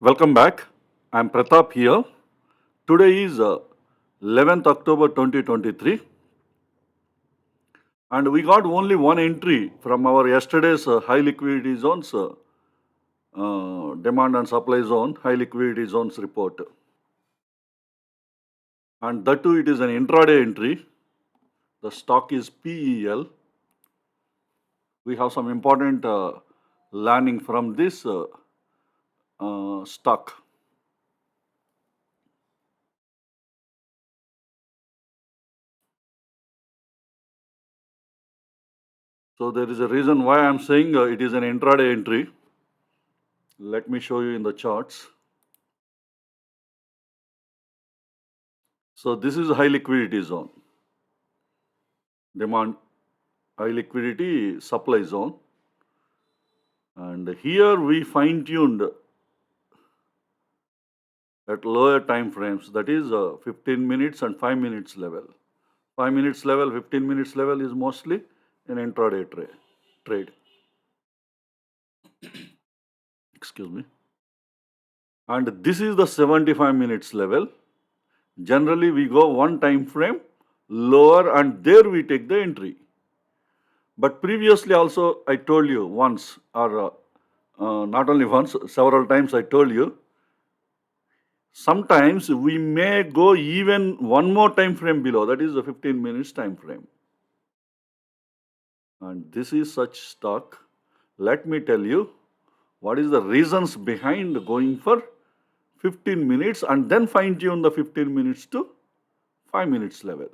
Welcome back. I'm Pratap here. Today is 11th October 2023, and we got only one entry from our yesterday's high liquidity zones, demand and supply zone, high liquidity zones report. And that too, it is an intraday entry. The stock is PEL. We have some important learning from this stock. So there is a reason why I'm saying it is an intraday entry. Let me show you in the charts. So this is a high liquidity zone, demand high liquidity supply zone, and here we fine tuned at lower time frames, that is 15 minutes and 5 minutes level. 5 minutes level, 15 minutes level is mostly an intraday trade. Excuse me. And this is the 75 minutes level. Generally we go one time frame lower and there we take the entry. But previously also I told you once, or not only once, several times I told you, sometimes we may go even one more time frame below, that is the 15 minutes time frame. And this is such stock. Let me tell you what is the reasons behind going for 15 minutes and then fine tune the 15 minutes to 5 minutes level.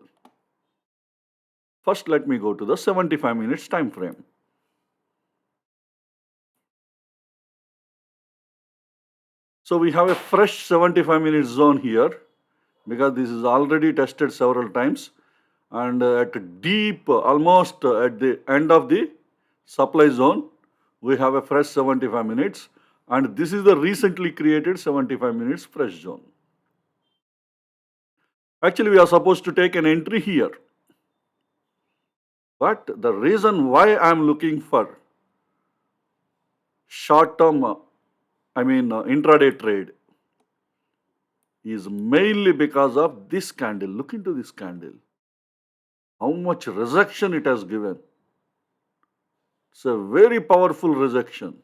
First, let me go to the 75 minutes time frame. So we have a fresh 75 minutes zone here because this is already tested several times, and at deep, almost at the end of the supply zone, we have a fresh 75 minutes, and this is the recently created 75 minutes fresh zone. Actually, we are supposed to take an entry here, but the reason why I am looking for short term, intraday trade is mainly because of this candle. Look into this candle. How much rejection it has given. It's a very powerful rejection.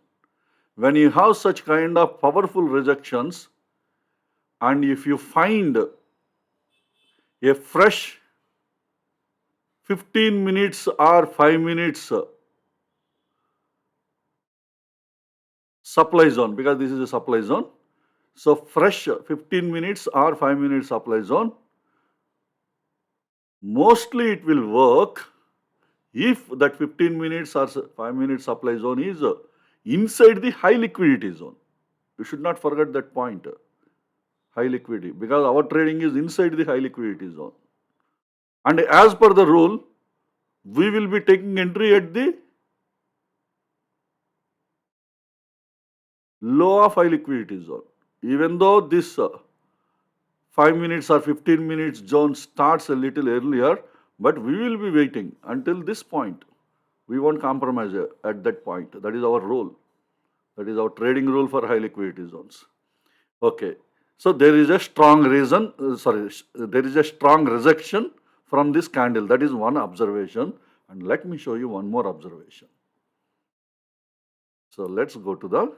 When you have such kind of powerful rejections, and if you find a fresh 15 minutes or 5 minutes supply zone, because this is a supply zone, so fresh 15 minutes or 5 minutes supply zone, mostly it will work if that 15 minutes or 5 minutes supply zone is inside the high liquidity zone. You should not forget that point, high liquidity, because our trading is inside the high liquidity zone. And as per the rule, we will be taking entry at the low of high liquidity zone. Even though this 5 minutes or 15 minutes zone starts a little earlier, but we will be waiting until this point. We won't compromise at that point. That is our rule. That is our trading rule for high liquidity zones. Okay. So there is a strong reason, there is a strong rejection from this candle. That is one observation. And let me show you one more observation. So let's go to the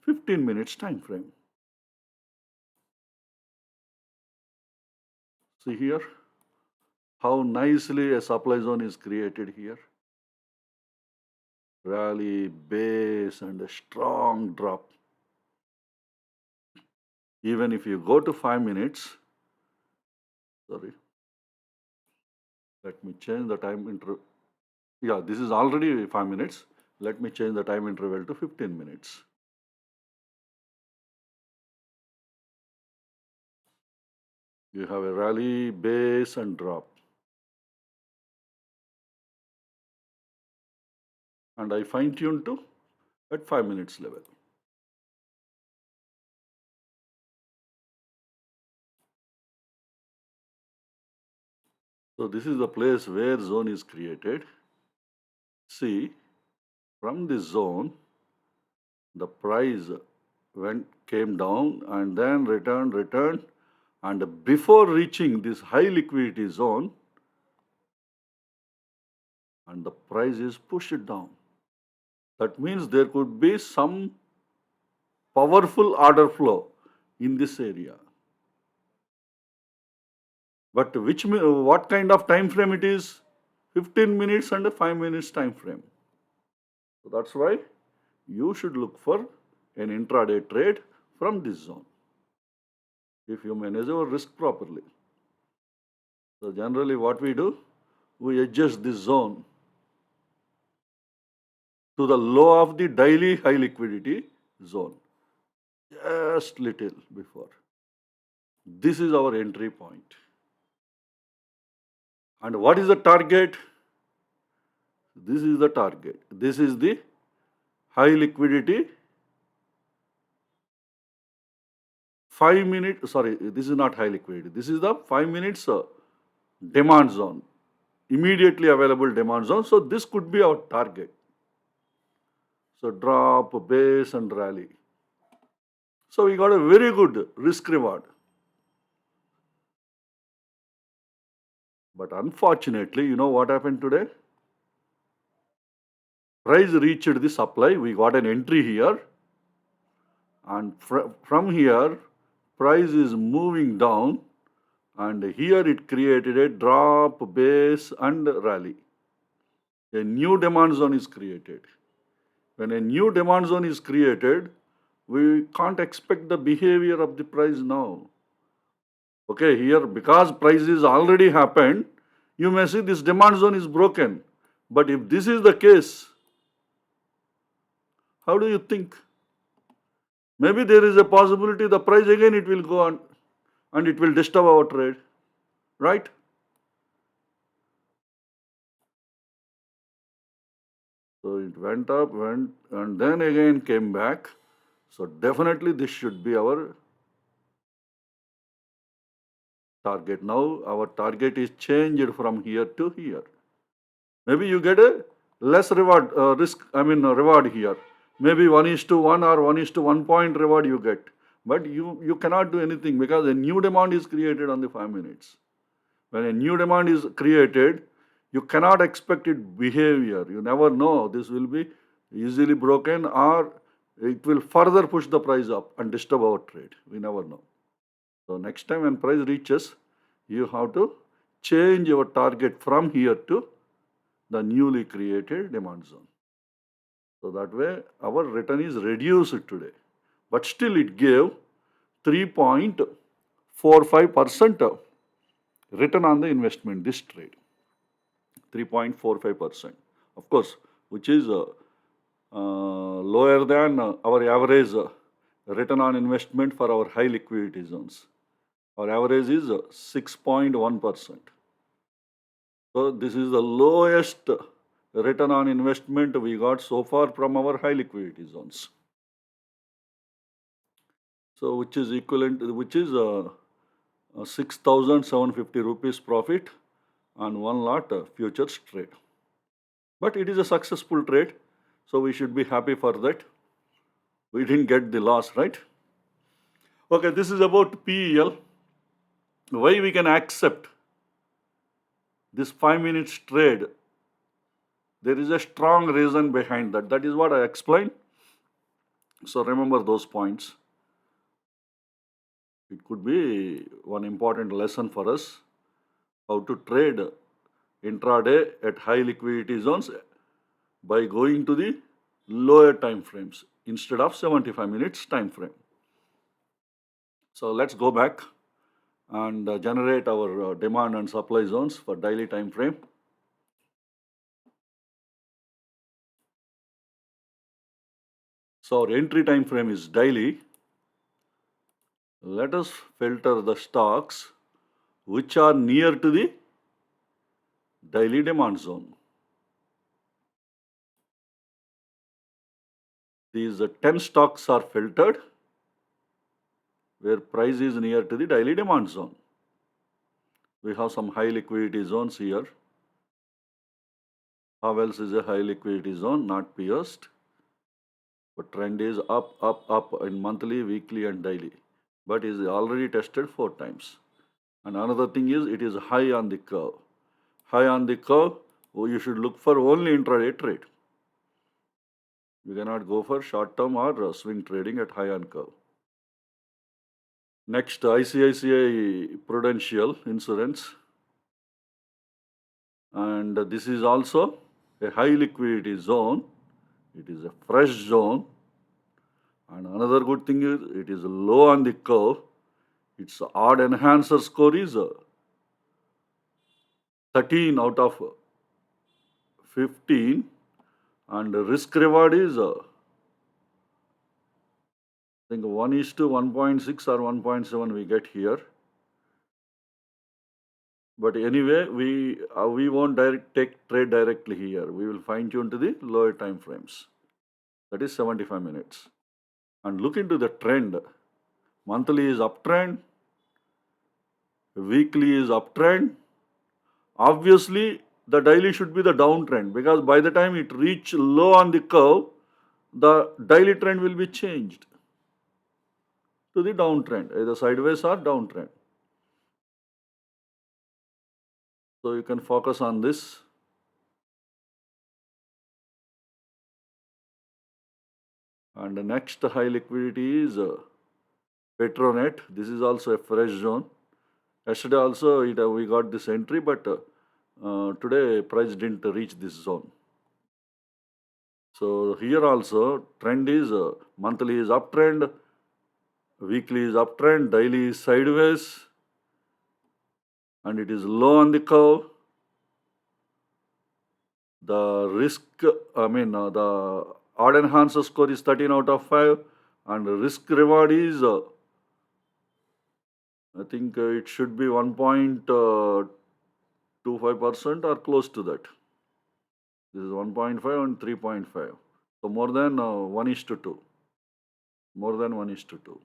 15 minutes time frame. See here how nicely a supply zone is created here. Rally, base, and a strong drop. Even if you go to 5 minutes, sorry, let me change the time interval. Yeah, this is already 5 minutes. Let me change the time interval to 15 minutes. You have a rally, base, and drop. And I fine tune to at 5 minutes level. So this is the place where zone is created. See, from this zone, the price came down and then returned, and before reaching this high liquidity zone, and the price is pushed down. That means there could be some powerful order flow in this area. But what kind of time frame it is? 15 minutes and a 5 minutes time frame. So that's why you should look for an intraday trade from this zone if you manage your risk properly. So generally what we do, we adjust this zone to the low of the daily high liquidity zone, just little before. This is our entry point. And what is the target? This is the target. This is the high liquidity 5 minute, sorry, this is not high liquidity. This is the 5 minutes demand zone, immediately available demand zone. So this could be our target. So drop, base and rally. So we got a very good risk reward. But unfortunately, you know what happened today? Price reached the supply. We got an entry here. And from here, price is moving down. And here it created a drop, base and rally. A new demand zone is created. When a new demand zone is created, we can't expect the behavior of the price now. Okay, here because prices already happened, you may see this demand zone is broken. But if this is the case, how do you think? Maybe there is a possibility the price again it will go on and it will disturb our trade, right? So it went up, went, and then again came back. So definitely this should be our target. Now our target is changed from here to here. Maybe you get a less reward, reward here. Maybe 1:1 or 1:1 point reward you get. But you cannot do anything because a new demand is created on the 5 minutes. When a new demand is created, you cannot expect its behavior. You never know. This will be easily broken or it will further push the price up and disturb our trade. We never know. So next time when price reaches, you have to change your target from here to the newly created demand zone. So that way our return is reduced today. But still it gave 3.45% return on the investment, this trade. 3.45%. Of course, which is lower than our average return on investment for our high liquidity zones. Our average is 6.1%. So this is the lowest return on investment we got so far from our high liquidity zones. So which is equivalent, which is 6,750 rupees profit on one lot futures trade. But it is a successful trade, so we should be happy for that. We didn't get the loss, right? Okay, this is about PEL. Why we can accept this 5 minutes trade? There is a strong reason behind that. That is what I explained. So remember those points. It could be one important lesson for us how to trade intraday at high liquidity zones by going to the lower time frames instead of 75 minutes time frame. So let's go back and generate our demand and supply zones for daily time frame. So our entry time frame is daily. Let us filter the stocks which are near to the daily demand zone. These 10 stocks are filtered where price is near to the daily demand zone. We have some high liquidity zones here. How else is a high liquidity zone not pierced? But trend is up, up, up in monthly, weekly, and daily. But is already tested 4 times. And another thing is it is high on the curve. High on the curve, oh, you should look for only intraday trade. You cannot go for short term or swing trading at high on curve. Next, ICICI Prudential Insurance. And this is also a high liquidity zone. It is a fresh zone. And another good thing is it is low on the curve. Its odd enhancer score is 13 out of 15, and risk reward is I think 1 is to 1.6 or 1.7 we get here. But anyway, we won't take trade directly here. We will fine tune to the lower time frames. That is 75 minutes. And look into the trend. Monthly is uptrend. Weekly is uptrend. Obviously, the daily should be the downtrend because by the time it reach low on the curve, the daily trend will be changed to the downtrend, either sideways or downtrend. So you can focus on this. And the next high liquidity is Petronet. This is also a fresh zone. Yesterday also we got this entry, but today price didn't reach this zone. So here also trend is monthly is uptrend, weekly is uptrend, daily is sideways, and it is low on the curve. The risk, the odd enhancer score is 13 out of 5, and risk reward is I think it should be 1.25% or close to that. This is 1.5 and 3.5. So more than 1 is to 2. More than 1 is to 2.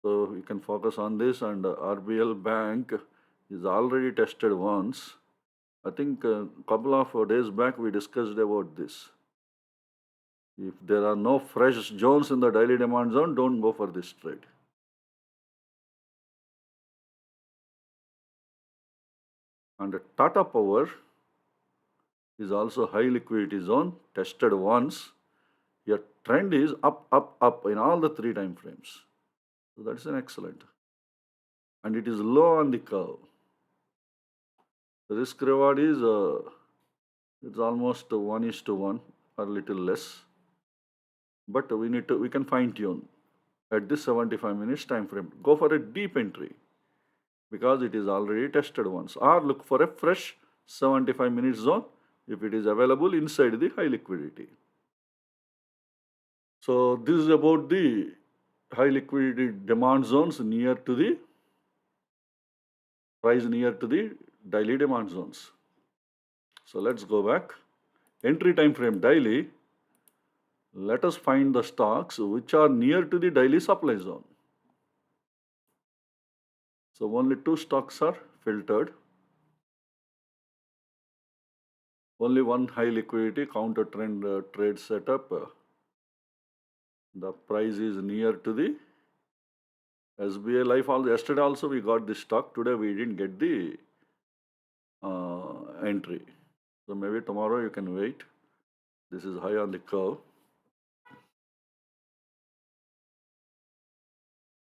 So you can focus on this, and RBL Bank is already tested once. I think a couple of days back we discussed about this. If there are no fresh zones in the daily demand zone, don't go for this trade. And Tata Power is also high liquidity zone, tested once. Your trend is up, up, up in all the 3 time frames. So that's an excellent. And it is low on the curve. The risk reward is it's almost 1 is to 1 or little less. But we can fine tune at this 75 minutes time frame. Go for a deep entry because it is already tested once, or look for a fresh 75 minutes zone if it is available inside the high liquidity. So this is about the high liquidity demand zones near to the price near to the daily demand zones. So let's go back. Entry time frame daily. Let us find the stocks which are near to the daily supply zone. So only 2 stocks are filtered. Only one high liquidity counter trend trade setup. The price is near to the SBI Life. Yesterday also we got this stock. Today we didn't get the entry. So maybe tomorrow you can wait. This is high on the curve.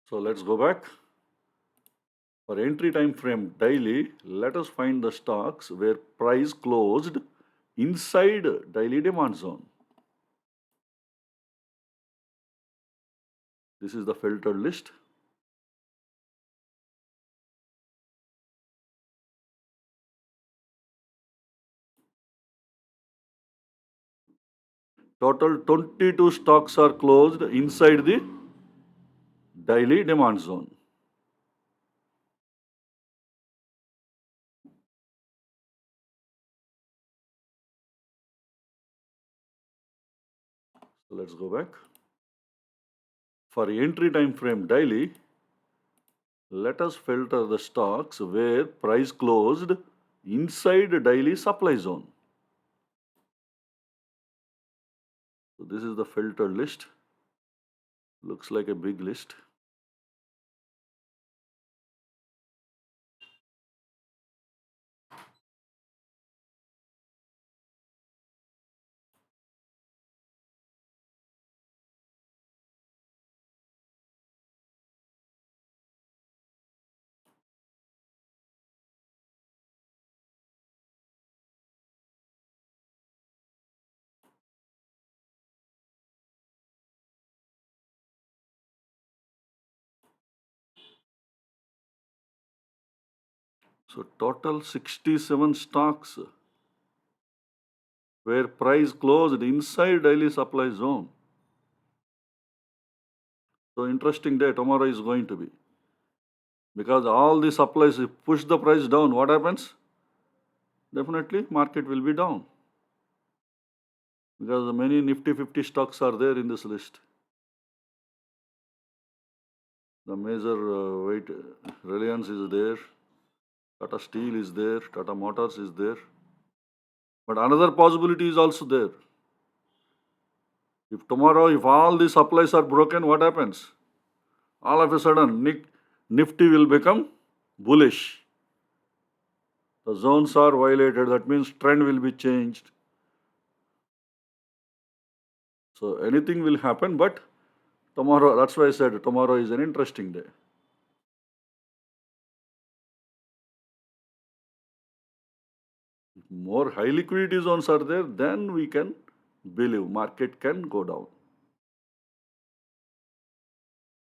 So let's go back. For entry time frame daily, let us find the stocks where price closed inside daily demand zone. This is the filtered list. Total 22 stocks are closed inside the daily demand zone. So let's go back. For entry time frame daily, let us filter the stocks where price closed inside daily supply zone. So this is the filtered list. Looks like a big list. So total 67 stocks where price closed inside daily supply zone. So interesting day tomorrow is going to be. Because all the supplies if push the price down, what happens? Definitely market will be down. Because many Nifty 50 stocks are there in this list. The major weight Reliance is there, Tata Steel is there, Tata Motors is there. But another possibility is also there. If tomorrow, if all the supplies are broken, what happens? All of a sudden, Nifty will become bullish. The zones are violated. That means trend will be changed. So anything will happen, but tomorrow, that's why I said tomorrow is an interesting day. If more high liquidity zones are there, then we can believe market can go down.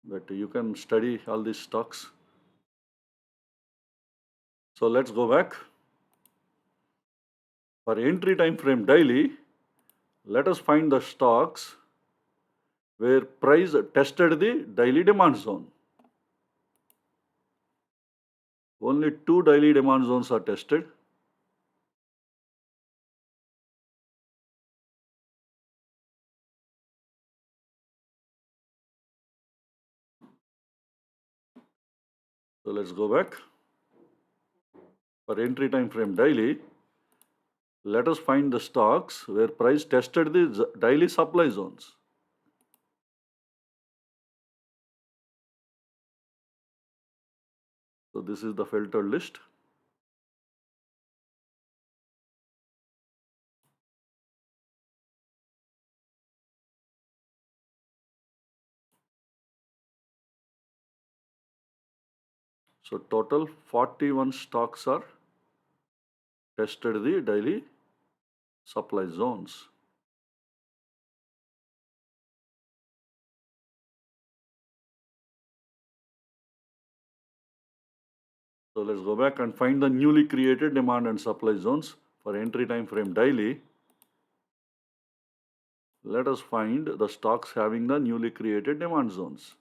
But you can study all these stocks. So let's go back. For entry time frame daily, let us find the stocks where price tested the daily demand zone. Only two daily demand zones are tested. So let's go back. For entry time frame daily, let us find the stocks where price tested the daily supply zones. So this is the filtered list. So total 41 stocks are tested the daily supply zones. So let's go back and find the newly created demand and supply zones for entry time frame daily. Let us find the stocks having the newly created demand zones.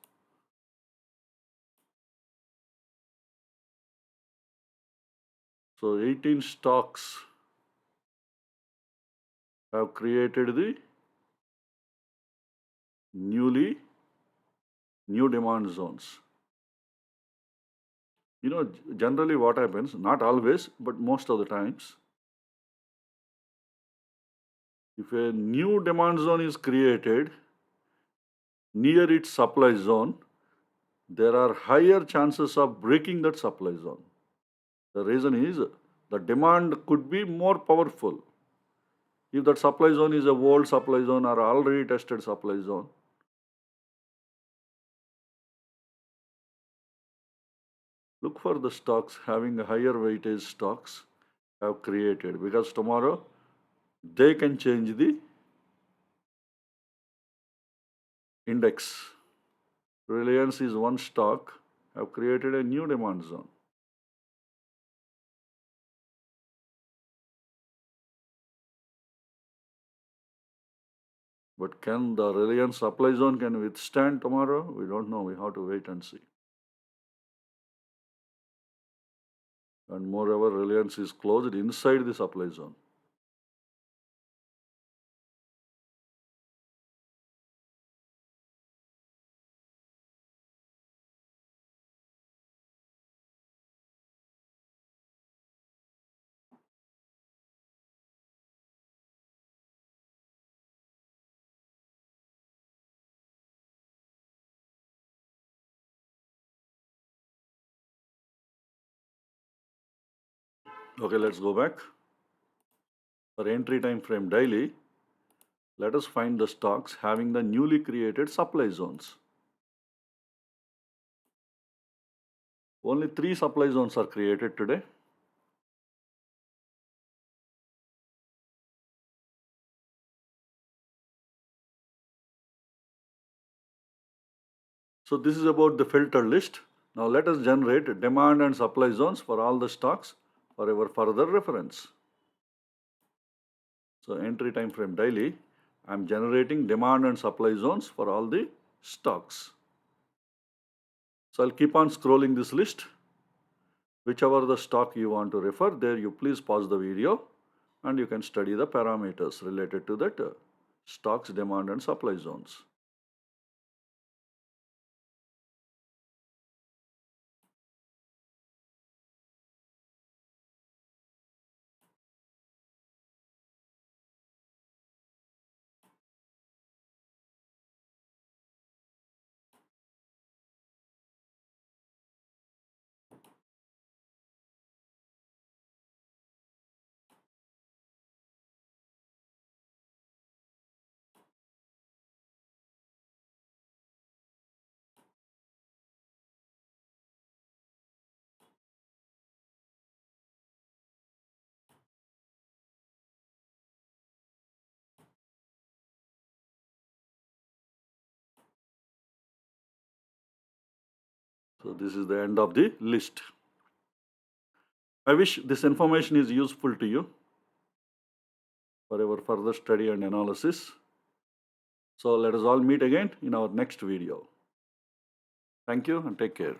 So 18 stocks have created the newly new demand zones. You know, generally what happens, not always, but most of the times, if a new demand zone is created near its supply zone, there are higher chances of breaking that supply zone. The reason is the demand could be more powerful. If that supply zone is a old supply zone or already tested supply zone, look for the stocks having a higher weightage stocks have created because tomorrow they can change the index. Reliance is one stock have created a new demand zone. But can the Reliance supply zone can withstand tomorrow? We don't know. We have to wait and see. And moreover, Reliance is closed inside the supply zone. Okay, let's go back. For entry time frame daily, let us find the stocks having the newly created supply zones. Only 3 supply zones are created today. So this is about the filter list. Now let us generate demand and supply zones for all the stocks for our further reference. So entry time frame daily, I am generating demand and supply zones for all the stocks. So I'll keep on scrolling this list. Whichever the stock you want to refer, there you please pause the video and you can study the parameters related to that stocks demand and supply zones. So this is the end of the list. I wish this information is useful to you for our further study and analysis. So let us all meet again in our next video. Thank you and take care.